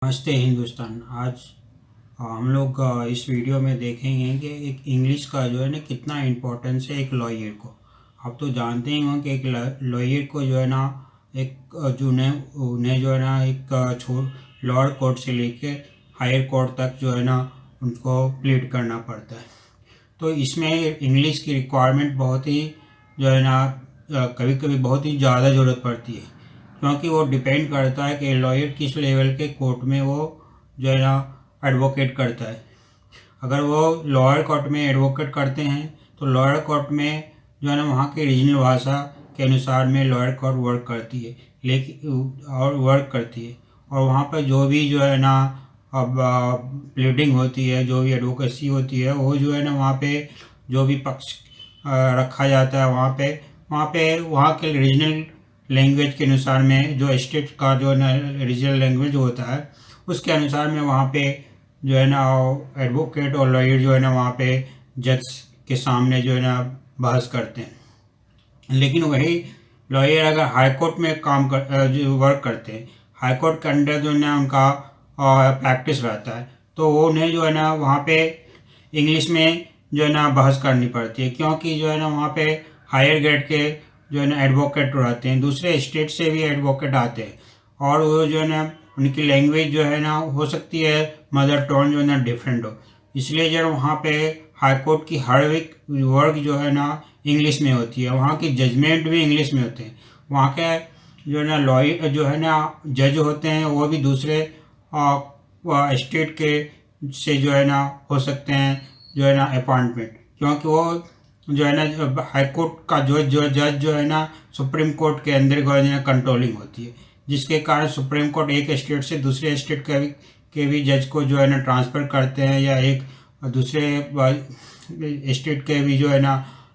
नमस्ते हिंदुस्तान। आज हम लोग इस वीडियो में देखेंगे कि एक इंग्लिश का जो है ना कितना इम्पोर्टेंस है एक लॉयर को। आप तो जानते ही हो कि एक लॉयर को जो है ना एक जो उन्हें जो है ना एक लोअर कोर्ट से लेके हायर कोर्ट तक जो है ना उनको प्लीड करना पड़ता है। तो इसमें इंग्लिश की रिक्वायरमेंट बहुत ही जो है ना कभी कभी बहुत ही ज़्यादा ज़रूरत पड़ती है, क्योंकि वो डिपेंड करता है कि लॉयर किस लेवल के कोर्ट में वो जो है ना एडवोकेट करता है। अगर वो लोअर कोर्ट में एडवोकेट करते हैं तो लोअर कोर्ट में जो है ना वहाँ की रीजनल भाषा के अनुसार में लोअर कोर्ट वर्क करती है, और वहाँ पर जो भी जो है ना अब प्लीडिंग होती है, जो भी एडवोकेसी होती है, वो जो है ना वहाँ पे जो भी पक्ष रखा जाता है वहाँ के रीजनल लैंग्वेज के अनुसार में, जो स्टेट का जो ना रीजनल लैंग्वेज होता है उसके अनुसार में वहाँ पे जो है ना एडवोकेट और लॉयर जो है ना वहाँ पे जज के सामने जो है ना बहस करते हैं। लेकिन वही लॉयर अगर हाई कोर्ट में जो वर्क करते हैं, हाई कोर्ट के अंडर जो है ना उनका प्रैक्टिस रहता है, तो वो उन्हें जो है ना वहाँ पे इंग्लिश में जो है ना बहस करनी पड़ती है, क्योंकि जो है ना वहाँ पे हायर ग्रेड के जो है ना एडवोकेट रहते हैं, दूसरे स्टेट से भी एडवोकेट आते हैं, और वो जो है ना उनकी लैंग्वेज जो है ना हो सकती है मदर टोन जो है ना डिफरेंट हो। इसलिए जो वहाँ पे हाई कोर्ट की हर एक वर्क जो है ना इंग्लिश में होती है, वहाँ की जजमेंट भी इंग्लिश में होते हैं। वहाँ के जो है ना लॉयर जो है ना जज होते हैं वो भी दूसरे स्टेट के से जो है ना हो सकते हैं जो है ना अपॉइंटमेंट, क्योंकि वो जो है ना हाई कोर्ट का जो जज जो है ना सुप्रीम कोर्ट के अंदर जो है ना कंट्रोलिंग होती है, जिसके कारण सुप्रीम कोर्ट एक स्टेट से दूसरे स्टेट के भी जज को जो है ना ट्रांसफ़र करते हैं, या एक दूसरे स्टेट के भी जो है ना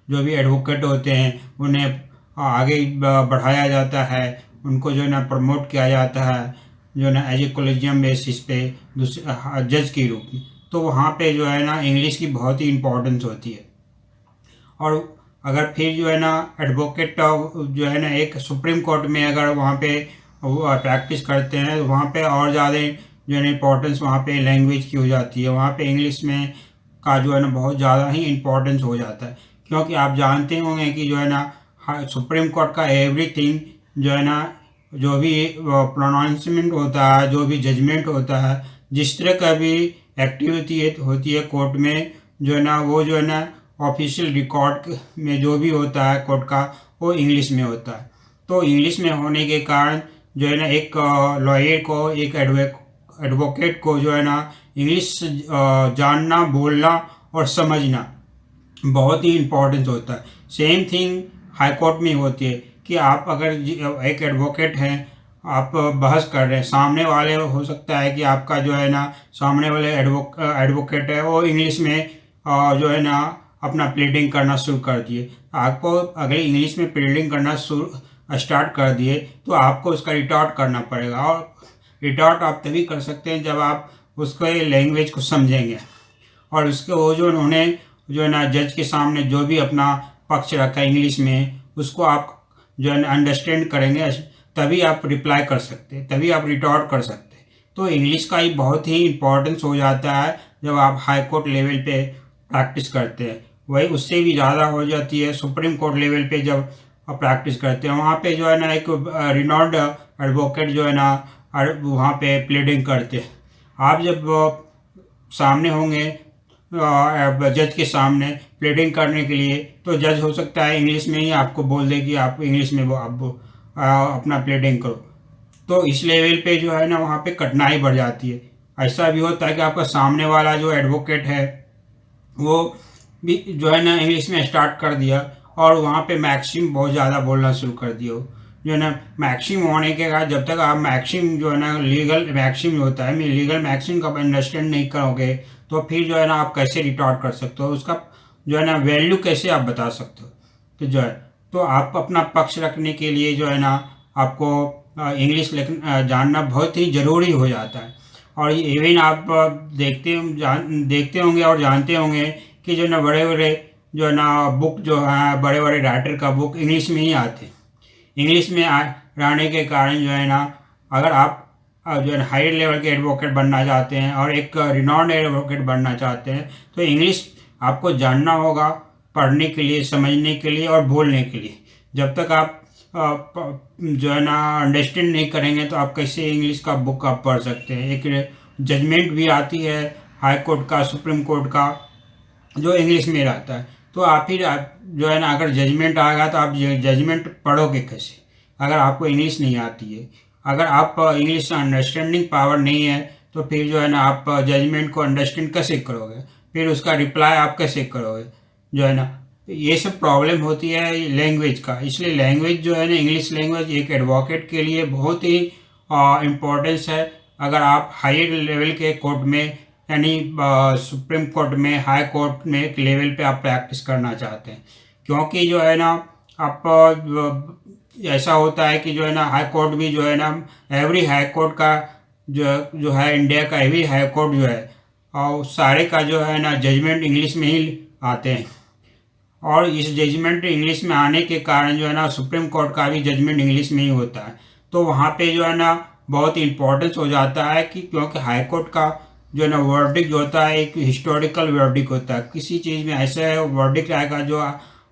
जो भी एडवोकेट होते हैं उन्हें आगे बढ़ाया जाता है, उनको जो है ना प्रमोट किया जाता है जो है ना एज ए कोलेजियम बेसिस पे दूसरे जज के रूप में। तो वहाँ पे जो है ना इंग्लिश की बहुत ही इम्पोर्टेंस होती है। और अगर फिर जो है ना एडवोकेट जो है ना एक सुप्रीम कोर्ट में अगर वहाँ पे प्रैक्टिस करते हैं तो वहाँ पे और ज़्यादा जो है ना इम्पोर्टेंस वहाँ पे लैंग्वेज की हो जाती है, वहाँ पे इंग्लिश में का जो है ना बहुत ज़्यादा ही इम्पोर्टेंस हो जाता है। क्योंकि आप जानते होंगे कि जो है ना सुप्रीम कोर्ट का एवरीथिंग जो है ना जो भी प्रोनाउंसमेंट होता है, जो भी जजमेंट होता है, जिस तरह का भी एक्टिविटी होती है कोर्ट में जो है ना वो जो है ना ऑफिशियल रिकॉर्ड में जो भी होता है कोर्ट का वो इंग्लिश में होता है। तो इंग्लिश में होने के कारण जो है ना एक लॉयर को, एक एडवोकेट को जो है ना इंग्लिश जानना, बोलना और समझना बहुत ही इम्पोर्टेंट होता है। सेम थिंग हाई कोर्ट में होती है कि आप अगर एक एडवोकेट हैं, आप बहस कर रहे हैं, सामने वाले हो सकता है कि आपका जो है ना सामने वाले एडवोकेट है वो इंग्लिश में जो है ना अपना प्लीडिंग करना शुरू कर दिए। आपको अगर इंग्लिश में प्लीडिंग करना स्टार्ट कर दिए तो आपको उसका रिटॉर्ट करना पड़ेगा, और रिटॉर्ट आप तभी कर सकते हैं जब आप उसको लैंग्वेज को समझेंगे, और उसके वो जो उन्होंने जो है ना जज के सामने जो भी अपना पक्ष रखा है इंग्लिश में उसको आप जो है ना अंडरस्टैंड करेंगे, तभी आप रिप्लाई कर सकते हैं, तभी आप रिटॉर्ट कर सकते हैं। तो इंग्लिश का ही बहुत ही इम्पोर्टेंस हो जाता है जब आप हाई कोर्ट लेवल पे प्रैक्टिस करते हैं, वही उससे भी ज़्यादा हो जाती है सुप्रीम कोर्ट लेवल पे जब आप प्रैक्टिस करते हैं। वहाँ पे जो है ना एक रिनॉल्ड एडवोकेट जो है ना वहाँ पे प्लीडिंग करते हैं। आप जब सामने होंगे जज के सामने प्लीडिंग करने के लिए, तो जज हो सकता है इंग्लिश में ही आपको बोल दे कि आप इंग्लिश में वो आप अपना प्लीडिंग करो। तो इस लेवल पे जो है ना वहाँ पे कठिनाई बढ़ जाती है। ऐसा भी होता है कि आपका सामने वाला जो एडवोकेट है वो भी जो है ना इंग्लिश में स्टार्ट कर दिया और वहाँ पे मैक्सिम बहुत ज़्यादा बोलना शुरू कर दिया हो, जो है ना मैक्सिम होने के बाद जब तक आप मैक्सिम जो है ना लीगल मैक्सिम होता है, लीगल मैक्सिम का अंडरस्टैंड नहीं करोगे तो फिर जो है ना आप कैसे रिटॉर्ट कर सकते हो, उसका जो है ना वैल्यू कैसे आप बता सकते हो। तो जो है तो आप अपना पक्ष रखने के लिए जो है ना आपको इंग्लिश जानना बहुत ही ज़रूरी हो जाता है। और इवन आप देखते होंगे और जानते होंगे कि जो ना बड़े बड़े जो है ना बुक जो है बड़े बड़े राइटर का बुक इंग्लिश में ही आते हैं। इंग्लिश में रहने के कारण जो है ना अगर आप जो है हाई लेवल के एडवोकेट बनना चाहते हैं और एक रिनॉन्ड एडवोकेट बनना चाहते हैं, तो इंग्लिश आपको जानना होगा पढ़ने के लिए, समझने के लिए और बोलने के लिए। जब तक आप जो है ना अंडरस्टैंड नहीं करेंगे तो आप कैसे इंग्लिश का बुक आप पढ़ सकते हैं। एक जजमेंट भी आती है हाई कोर्ट का, सुप्रीम कोर्ट का, जो इंग्लिश में रहता है। तो आप जो है ना अगर जजमेंट आएगा तो आप जजमेंट पढ़ोगे कैसे अगर आपको इंग्लिश नहीं आती है। अगर आप इंग्लिश अंडरस्टैंडिंग पावर नहीं है तो फिर जो है ना आप जजमेंट को अंडरस्टैंड कैसे करोगे, फिर उसका रिप्लाई आप कैसे करोगे, जो है ना। ये सब प्रॉब्लम होती है लैंग्वेज का। इसलिए लैंग्वेज जो है ना, इंग्लिश लैंग्वेज एक एडवोकेट के लिए बहुत ही इम्पोर्टेंस है। अगर आप हाई लेवल के कोर्ट में यानी सुप्रीम कोर्ट में, हाई कोर्ट में एक लेवल पे आप प्रैक्टिस करना चाहते हैं, क्योंकि जो है ना आप ऐसा होता है कि जो है ना हाई कोर्ट भी जो है ना, एवरी हाई कोर्ट का जो है इंडिया का एवरी हाई कोर्ट जो है और सारे का जो है ना जजमेंट इंग्लिश में ही आते हैं। और इस जजमेंट इंग्लिश में आने के कारण जो है ना सुप्रीम कोर्ट का भी जजमेंट इंग्लिश में ही होता है। तो वहाँ पे जो है ना बहुत इम्पोर्टेंस हो जाता है कि क्योंकि हाई कोर्ट का जो है ना वर्डिक्ट जो होता है एक हिस्टोरिकल वर्डिक्ट होता है। किसी चीज़ में ऐसा वर्डिक्ट आएगा जो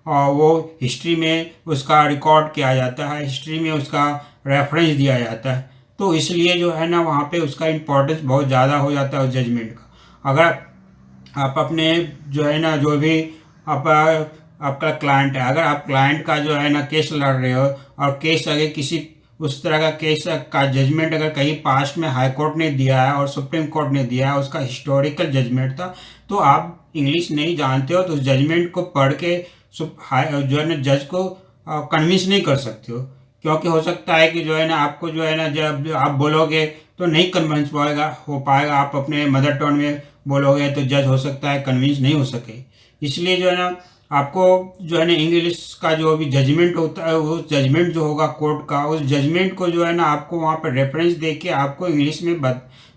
वो हिस्ट्री में उसका रिकॉर्ड किया जाता है, हिस्ट्री में उसका रेफरेंस दिया जाता है। तो इसलिए जो है ना वहाँ पे उसका इम्पोर्टेंस बहुत ज़्यादा हो जाता है उस जजमेंट का। अगर आप अपने जो है ना जो भी आपका क्लाइंट है, अगर आप क्लाइंट का जो है ना केस लड़ रहे हो और केस अगर किसी उस तरह का केस का जजमेंट अगर कहीं पास्ट में हाई कोर्ट ने दिया है और सुप्रीम कोर्ट ने दिया है, उसका हिस्टोरिकल जजमेंट था, तो आप इंग्लिश नहीं जानते हो तो उस जजमेंट को पढ़ के जो है ना जज को कन्विंस नहीं कर सकते हो। क्योंकि हो सकता है कि जो है ना आपको जो है ना जब आप बोलोगे तो नहीं कन्विंस हो पाएगा, आप अपने मदर टंग में बोलोगे तो जज हो सकता है कन्विंस नहीं हो सके। इसलिए जो है ना आपको जो है ना इंग्लिश का जो भी जजमेंट होता है, वो जजमेंट जो होगा कोर्ट का, उस जजमेंट को जो है ना आपको वहाँ पर रेफरेंस दे के आपको इंग्लिश में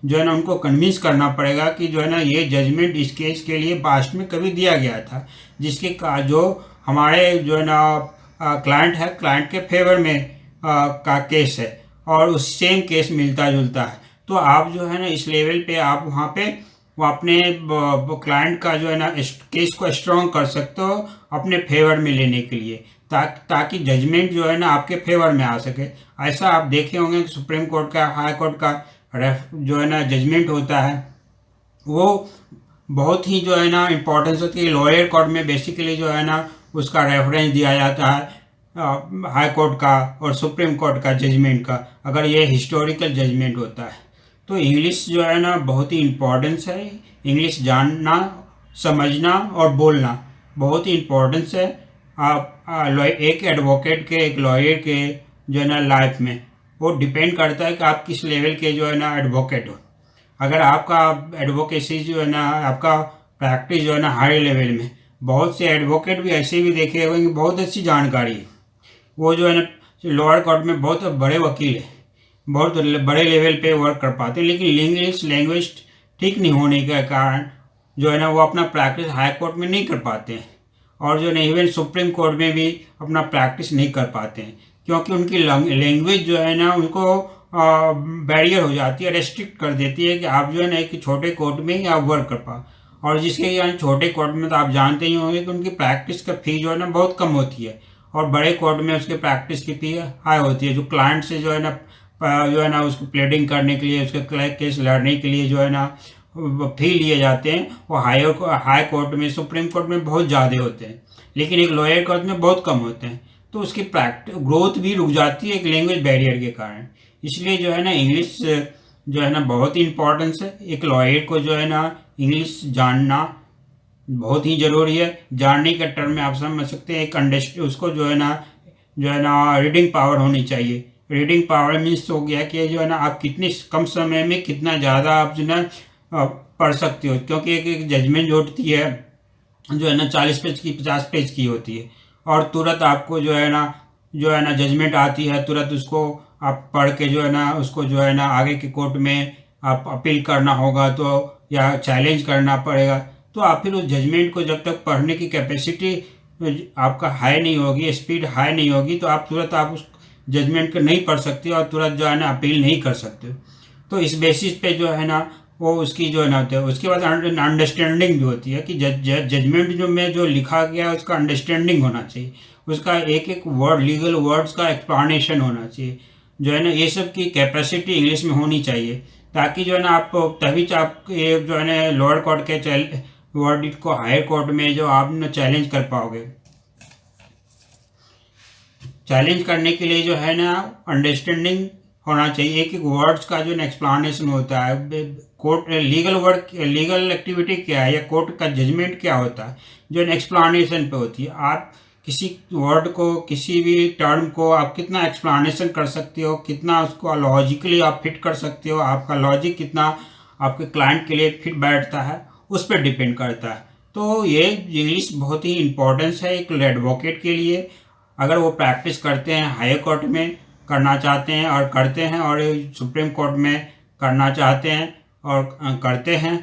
जो है ना उनको कन्विंस करना पड़ेगा कि जो है ना ये जजमेंट इस केस के लिए पास्ट में कभी दिया गया था, जिसके का जो हमारे जो है ना क्लाइंट है, क्लाइंट के फेवर में का केस है और उस सेम केस मिलता जुलता है। तो आप जो है ना इस लेवल पे आप वहाँ पे वो अपने क्लाइंट का जो है ना केस को स्ट्रॉन्ग कर सकते हो अपने फेवर में लेने के लिए, ताकि जजमेंट जो है ना आपके फेवर में आ सके। ऐसा आप देखे होंगे कि सुप्रीम कोर्ट का, हाई कोर्ट का जो है ना जजमेंट होता है वो बहुत ही जो है ना इम्पोर्टेंस होती है। लोअर कोर्ट में बेसिकली जो है ना उसका रेफरेंस दिया जाता है हाई कोर्ट का और सुप्रीम कोर्ट का जजमेंट का, अगर ये हिस्टोरिकल जजमेंट होता है। तो इंग्लिश जो है ना बहुत ही इम्पोर्टेंस है। इंग्लिश जानना, समझना और बोलना बहुत ही इम्पोर्टेंस है। आप एक एडवोकेट के, एक लॉयर के जो है ना लाइफ में वो डिपेंड करता है कि आप किस लेवल के जो है ना एडवोकेट हो। अगर आपका एडवोकेसी जो है ना, आपका प्रैक्टिस जो है ना हाई लेवल में, बहुत से एडवोकेट भी ऐसे भी देखे हुए कि बहुत अच्छी जानकारी है, वो जो है ना लोअर कोर्ट में बहुत बड़े वकील है, बहुत बड़े लेवल पे वर्क कर पाते हैं, लेकिन इंग्लिश लैंग्वेज ठीक नहीं होने के कारण जो है ना वो अपना प्रैक्टिस हाई कोर्ट में नहीं कर पाते हैं और जो है इवन सुप्रीम कोर्ट में भी अपना प्रैक्टिस नहीं कर पाते हैं, क्योंकि उनकी लैंग्वेज जो है ना उनको बैरियर हो जाती है, रेस्ट्रिक्ट कर देती है कि आप जो है ना एक छोटे कोर्ट में ही आप वर्क कर पाओ। और जिसके यहाँ छोटे कोर्ट में तो आप जानते ही होंगे कि उनकी प्रैक्टिस का फी जो है ना बहुत कम होती है और बड़े कोर्ट में उसके प्रैक्टिस की फी हाई होती है। जो क्लाइंट से जो है ना उसको प्लेडिंग करने के लिए, उसके केस लड़ने के लिए जो है ना फी लिए जाते हैं, वो हाई कोर्ट में, सुप्रीम कोर्ट में बहुत ज़्यादा होते हैं, लेकिन एक लोअर कोर्ट में बहुत कम होते हैं। तो उसकी ग्रोथ भी रुक जाती है एक लैंग्वेज बैरियर के कारण। इसलिए जो है ना इंग्लिश जो है ना बहुत ही इम्पोर्टेंस है। एक लॉयर को जो है ना इंग्लिश जानना बहुत ही ज़रूरी है। जानने के टर्म में आप समझ सकते हैं, एक उसको जो है ना रीडिंग पावर होनी चाहिए। रीडिंग पावर मीन्स हो गया कि जो है ना आप कितने कम समय में कितना ज़्यादा आप जो है ना पढ़ सकते हो, क्योंकि एक जजमेंट जो होती है जो है ना 40 पेज की, 50 पेज की होती है और तुरंत आपको जो है ना जजमेंट आती है, तुरंत उसको आप पढ़ के जो है ना उसको जो है ना आगे के कोर्ट में आप अपील करना होगा तो या चैलेंज करना पड़ेगा। तो आप फिर उस जजमेंट को जब तक पढ़ने की कैपेसिटी आपका हाई नहीं होगी, स्पीड हाई नहीं होगी, तो आप तुरंत आप उस जजमेंट को नहीं पढ़ सकते और तुरंत जो है ना अपील नहीं कर सकते। तो इस बेसिस पे जो है ना वो उसकी जो है ना होता है। उसके बाद अंडरस्टैंडिंग भी होती है कि जजमेंट जो में जो लिखा गया है उसका अंडरस्टैंडिंग होना चाहिए, उसका एक एक वर्ड लीगल वर्ड्स का एक्सप्लेनेशन होना चाहिए, जो है ना ये सब की कैपेसिटी इंग्लिश में होनी चाहिए, ताकि जो है ना आप तभी आप ये जो है ना लोअर कोर्ट के वर्डिक्ट को हायर कोर्ट में जो आप ना चैलेंज कर पाओगे। चैलेंज करने के लिए जो है ना अंडरस्टैंडिंग होना चाहिए, एक एक वर्ड्स का जो एक्सप्लेनेशन होता है, कोर्ट लीगल एक्टिविटी क्या है या कोर्ट का जजमेंट क्या होता है, जो एक्सप्लेनेशन पे होती है। आप किसी वर्ड को किसी भी टर्म को आप कितना एक्सप्लेनेशन कर सकते हो, कितना उसको लॉजिकली आप फिट कर सकते हो, आपका लॉजिक कितना आपके क्लाइंट के लिए फिट बैठता है, उस पर डिपेंड करता है। तो ये इंग्लिश बहुत ही इम्पोर्टेंस है एक एडवोकेट के लिए। अगर वो प्रैक्टिस करते हैं, हायर कोर्ट में करना चाहते हैं और करते हैं, और सुप्रीम कोर्ट में करना चाहते हैं और करते हैं,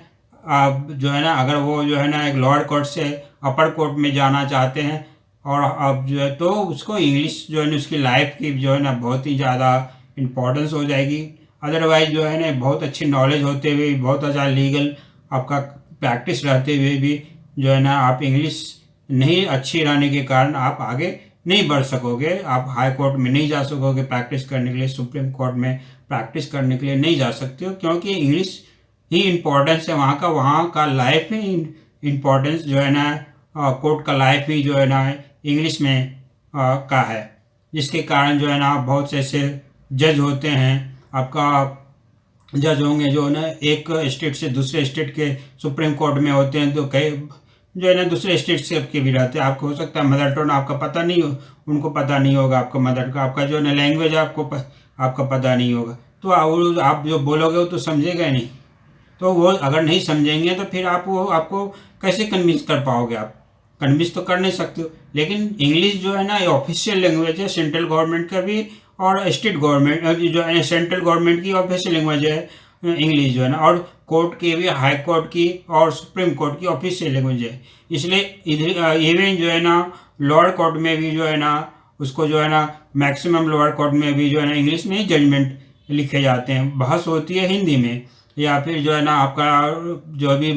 अब जो है ना अगर वो जो है ना एक लोअर कोर्ट से अपर कोर्ट में जाना चाहते हैं, और अब जो है तो उसको इंग्लिश जो है ना उसकी लाइफ की जो है ना बहुत ही ज़्यादा इम्पोर्टेंस हो जाएगी। अदरवाइज जो है ना बहुत अच्छी नॉलेज होते हुए, बहुत अच्छा लीगल आपका प्रैक्टिस रहते हुए भी जो है ना आप इंग्लिश नहीं अच्छी रहने के कारण आप आगे नहीं बढ़ सकोगे, आप हाई कोर्ट में नहीं जा सकोगे प्रैक्टिस करने के लिए, सुप्रीम कोर्ट में प्रैक्टिस करने के लिए नहीं जा सकते हो, क्योंकि इंग्लिश ही इम्पोर्टेंस है वहाँ का लाइफ ही इम्पोर्टेंस जो है ना कोर्ट का लाइफ ही जो है ना इंग्लिश में का है, जिसके कारण जो है ना बहुत से ऐसे जज होते हैं, आपका जज होंगे जो ना एक स्टेट से दूसरे स्टेट के सुप्रीम कोर्ट में होते हैं, तो कई जो है ना दूसरे स्टेट से के भी रहते हैं। आपको हो सकता है मदर टंग आपका पता नहीं हो, उनको पता नहीं होगा आपका मदर का, आपका जो है ना लैंग्वेज आपका पता नहीं होगा, तो आप जो बोलोगे वो तो समझेगा नहीं। तो वो अगर नहीं समझेंगे तो फिर आप वो आपको कैसे कन्विंस कर पाओगे, आप कन्विंस तो कर नहीं सकते हो। लेकिन इंग्लिश जो है ना ये ऑफिशियल लैंग्वेज है सेंट्रल गवर्नमेंट का भी, और स्टेट गवर्नमेंट जो है सेंट्रल गवर्नमेंट की ऑफिशियल लैंग्वेज है इंग्लिश जो है ना, और कोर्ट की भी, हाई कोर्ट की और सुप्रीम कोर्ट की ऑफिशियल लैंग्वेज है। इसलिए इवन जो है ना लोअर कोर्ट में भी जो है ना उसको जो है ना मैक्सिमम लोअर कोर्ट में भी जो है ना इंग्लिश में ही जजमेंट लिखे जाते हैं, बहस होती है हिंदी में, या फिर जो है ना आपका जो भी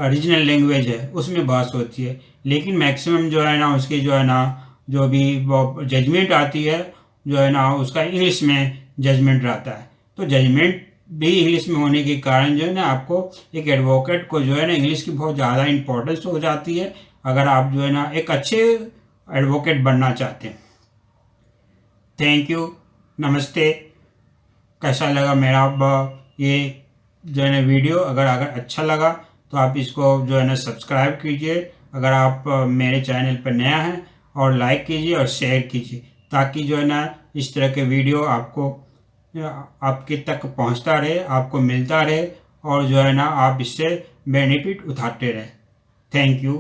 रीजनल लैंग्वेज है उसमें बहस होती है, लेकिन मैक्सिमम जो है ना उसकी जो है ना जो भी जजमेंट आती है जो है ना उसका इंग्लिश में जजमेंट रहता है। तो जजमेंट भी इंग्लिश में होने के कारण जो है ना आपको एक एडवोकेट को जो है ना इंग्लिश की बहुत ज़्यादा इंपॉर्टेंस हो जाती है, अगर आप जो है ना एक अच्छे एडवोकेट बनना चाहते हैं। थैंक यू, नमस्ते। कैसा लगा मेरा ये जो है ना वीडियो? अगर अच्छा लगा तो आप इसको जो है ना सब्सक्राइब कीजिए, अगर आप मेरे चैनल पर नया हैं, और लाइक कीजिए और शेयर कीजिए, ताकि जो है ना इस तरह के वीडियो आपके तक पहुंचता रहे, आपको मिलता रहे, और जो है ना आप इससे बेनिफिट उठाते रहे। Thank you.